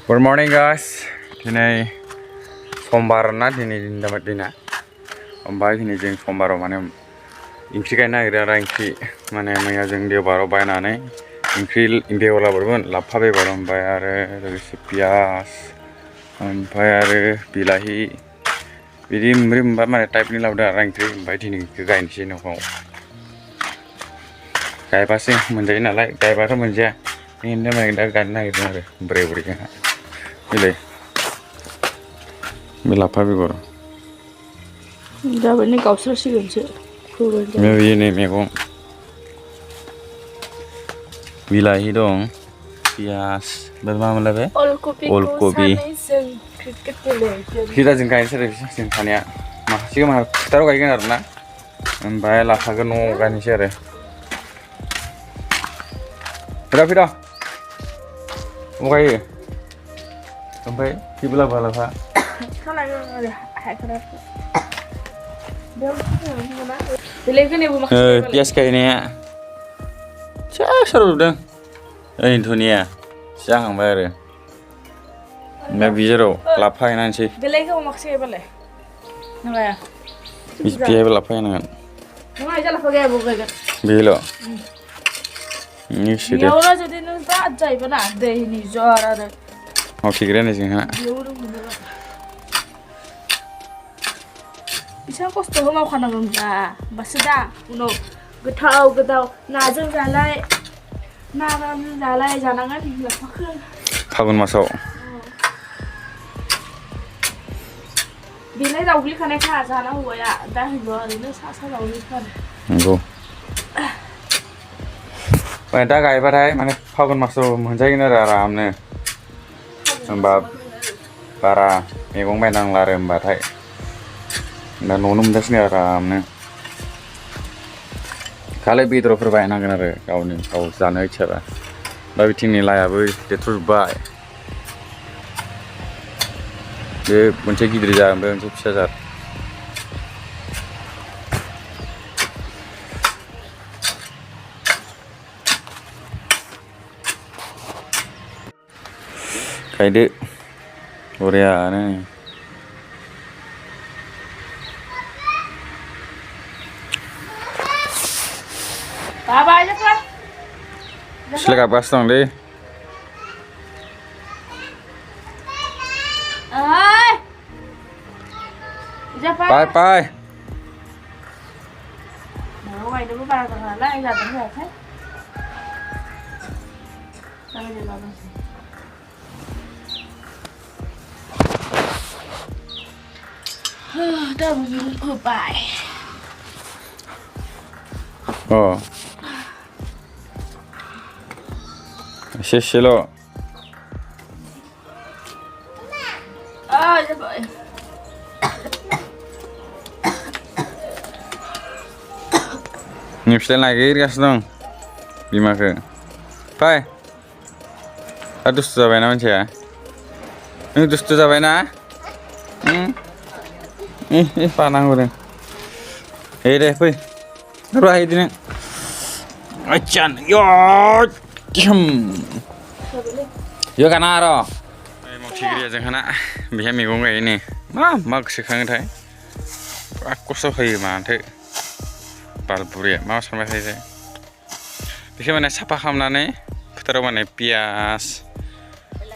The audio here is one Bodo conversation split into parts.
Good morning guys. Ini sombar na ini dapat dina. Ombak ini jeng sombar mana ingkri kayaknya ira ingkri mana maya jeng dia baru bayar ingkri imbe olah berbun lapar be baru bayar pias bayar bilahi bidi mrim mana type ni lauda ingkri bayar ini kegain sih nokau kayak pasti menjadi nalai kayak apa menjadi ini mana dah ganna itu ada beri kan Bila apa begor? Dah benih kau selesai kan sih? Ini megong. Bilahi dong. Pias. Berapa lebe? Olkobi. Kita jengkai sih jengkanya. Masih kemana? Taruh kayak gini na. Bayar lah harga nung kan sih ada. Berapa? Mau kayak? Sampai kibla bala pak. Kalau ada hacker apa? Dia kan ibu maksudnya. Pias kayak ini ya. Cah seru dong. Ini dunia. Siang bayar. Nggak bicara. Lapai nanti. Dia kan maksudnya apa le? Nggak ya? Biaya lapai nanti. Nggak aja lah pakai abu kayak. Bilo. Ini sih deh. Ya udah jadi nanti aja ibu nak deh ini juara deh. Oke keren sih ha. Bisa kos tuh mau kan enggak? Basda, uno getau najeng jalai, naram jalai jangan tinggal pakai. Fagun masuk. Bila dah beli kan ekor jalan gua ya, dah jual ini sasa dah beli kan. Enggak. Pada kayak apa deh? Mana fagun masuk menjadi neraram nih. Mbak para megong menang lari mbak hai. Dan nonum das ni aram nih. Kalau bidro perbaik nak kena kau ni kau sana icara. Tapi tinggi lah ya boy, dia terus baik. Dia mencegi dari jalan, dia mencegi saja. Kayak dek Korea nih. Apa aja kan? Silakan pasang deh. Ay, siapa? Bye. Nah, vậy đừng có vào thằng lại là tấm một hết. Sao bây giờ làm gì? Đâu mà dùng cửa bài. Silo. Dạ vậy. Nyipsel lagi gas dong. Lima ke. Pai. Aduh sudah benar macam ya. Ini sudah benar. Panang udah. Deh, pai. Berapa ini? Acan, yo, yo kan aro. Mau ciri aja kan? Biar minggu ini. Mak sekarang teh. Aku sohai mantep. Balburi, mau sama saya. Bisa mana siapa kamnane? Putar mana pias,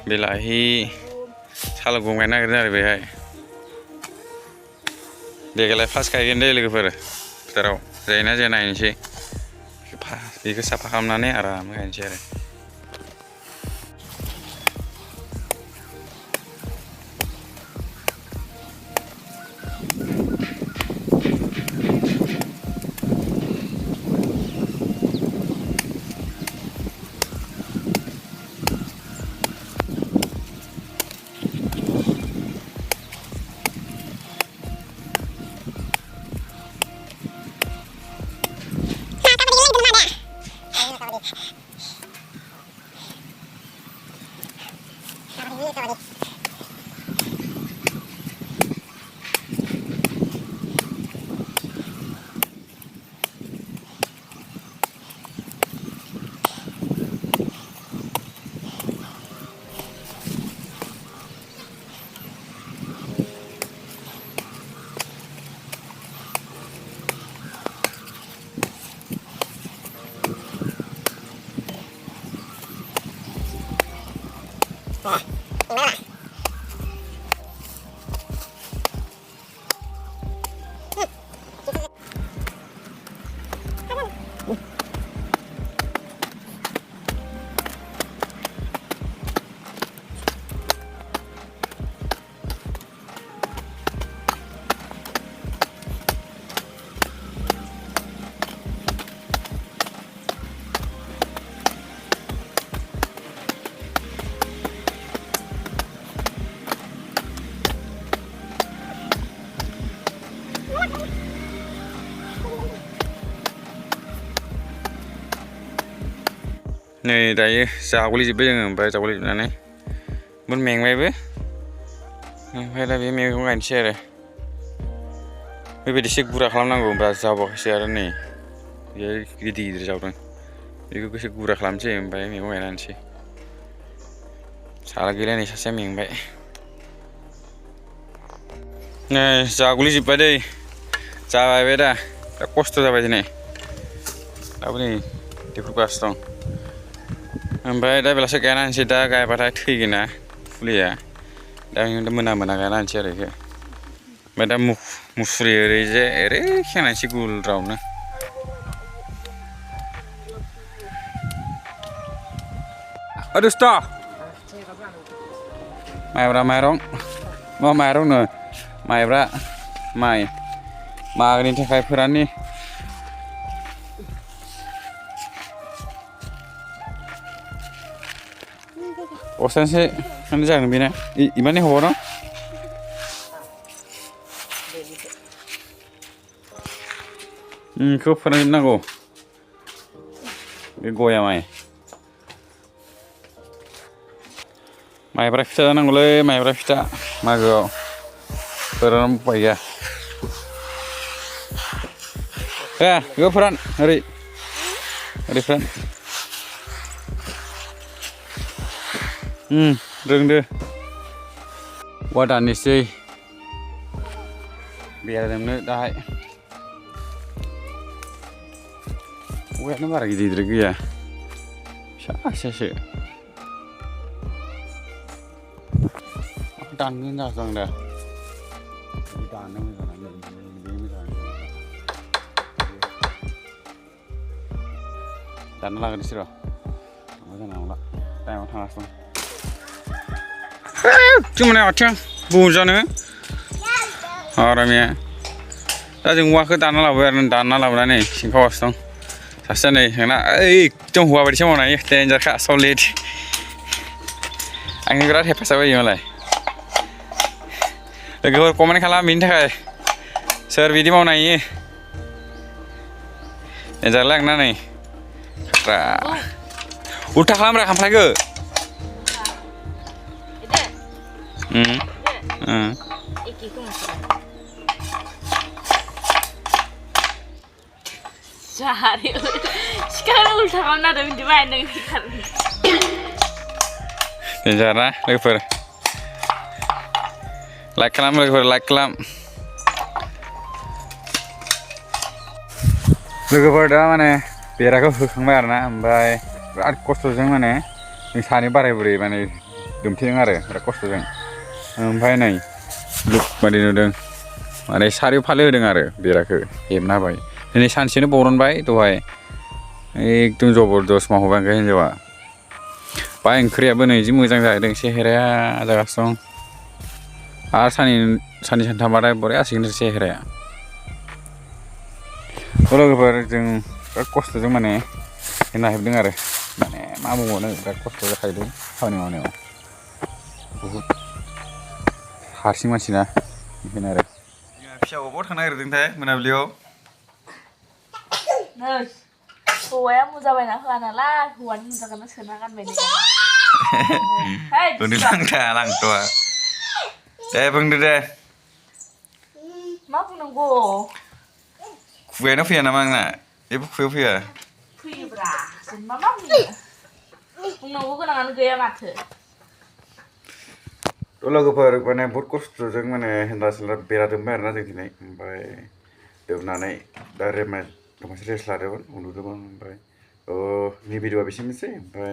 bilahi, salah gue mana kerja lebih hay. Dia kalau pas kayak gini lagi putar, zainah zainah ini sih. Bisa siapa kamnane aram kan cere. नै दायो जागलिजोब्बाय जोङो ओमफ्राय जागलिजोबनानै मेंबायबो ओमफ्राय दा बे मैगंखौ गायनोसै आरो बेबायदि एसे गुरा खालामनांगौ होमबा जाबावखायसै आरो नै बे गिदिर गिदिर जावदों बेखौ एसे गुरा खालामसै ओमफ्राय मैगं गायना होनोसै साला गैला नै सासेया मेंबाय नै जागलिजोब्बाय दै जाबाय दा खस्थ' जाबाय दिनै दाबो नै देफुगासिनो दं ओमफ्राय दा बेलासे गायना होनोसै दा गायबाथाय थैगोन ना फुलिया दा मोना मोना गायना होनोसै आरो बेखौ ओमफ्राय दा मुसुरि ओरैजे ओरै खेंनायसै गुलद्रावनो दुस्थ' माइब्रा माइरं मा माइरंनो माइब्रा माइ मागोनि थाखाय फोराननि बस्थानैसो खानो जागोन बेना इमानै हबाव न बेखौ फोरानजोबनांगौ बे गया माइब्रा फिथा जानांगौलै माइब्रा फिथा मागोआव फोरान उपाय गैया बेखौ फोरान ओरै फोरान रोंदो औवा दाननोसै बेरा दुमनो दाहाय औवायानो बारा गिदिर गिदिर गैया फिसा फिसासो दानगोन जादों दा दानो मोजां दानना लाग्रोनोसै र' मोजां नंला टाइमाव थांगासिनो दं आथिं बुजानो आरामिया दा जों औवाखौ दानना लाबोबाय आरो दानना लाबोनानै सिंखावासो दं सासेया नै नोंना एकदम हौवा बायदिसो मावनो हायो देन्जारखा सलिड आंनि बिराद हेफाजाब होयो मालाय लोगोफोर कमेन्ट खालाम बेनि थाखाय सोर बिदि मावनो हायो देन्जारलै आंना नै उल्था खालामब्रा खामफ्लायखौ sekarang udah kamu nada di mana nih kan? Jarna, leper. Like kalam leper, like kalam. Leper dah mana? Biar aku hukang bayar na, bay. Berat kostos jeng mana? Ini sani barai beri mana? Dumti jeng are, berat kostos jeng. Bay nai, look madinu deng. Mana sari paling deng are, biar aku hemna bay. Ini sansini boron bay, tuh bay. एकदम जबरदस्त मावबाय ओंखाय हिनजावा बाय ओंख्रियाबो नै जि मोजां जादों सेहेराया जागासिनो दं आरो साननै सानथामबाथाय बरियासिगोन सेहेराया लोगोफोर जों बिराद खस्थ'जों माने नाहेबदों आरो माने मा बुंबावनो बिराद खस्थ' जाखादों खामानि मावनायाव बहुद हारसिं मानसिना बेखायनो आरो फिसा बबाव थांनो नागिरदोंथाय मोनाबिलियाव hौवाया मुजा बायना होआ नालाय हौवानि मुजाखौनो सोना गानबाय नो उन्दुनांगा लांथ'आ दे बुंदो दे मा बुंनांगौ खुगायानो फैया नामा आंना जेबो खुगायाव फैया फैयोब्रा जेनेबा मा बुंनो बुंनांगौ गोनाङानो गैया माथो लोगोफोर माने बहुत खस्थ'जों माने हेन्दा सेन्दा बेरा दुमबाय आरोना जों दिनै ओमफ्राय दुमनानै दा दसे रेस्ट लादोंमोन उन्दुदोंमोन ओमफ्राय नि भिडिअआ बेसेनोसै ओमफ्राय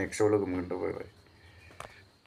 नेक्स्टआव लोगो मोनगोन बाय बाय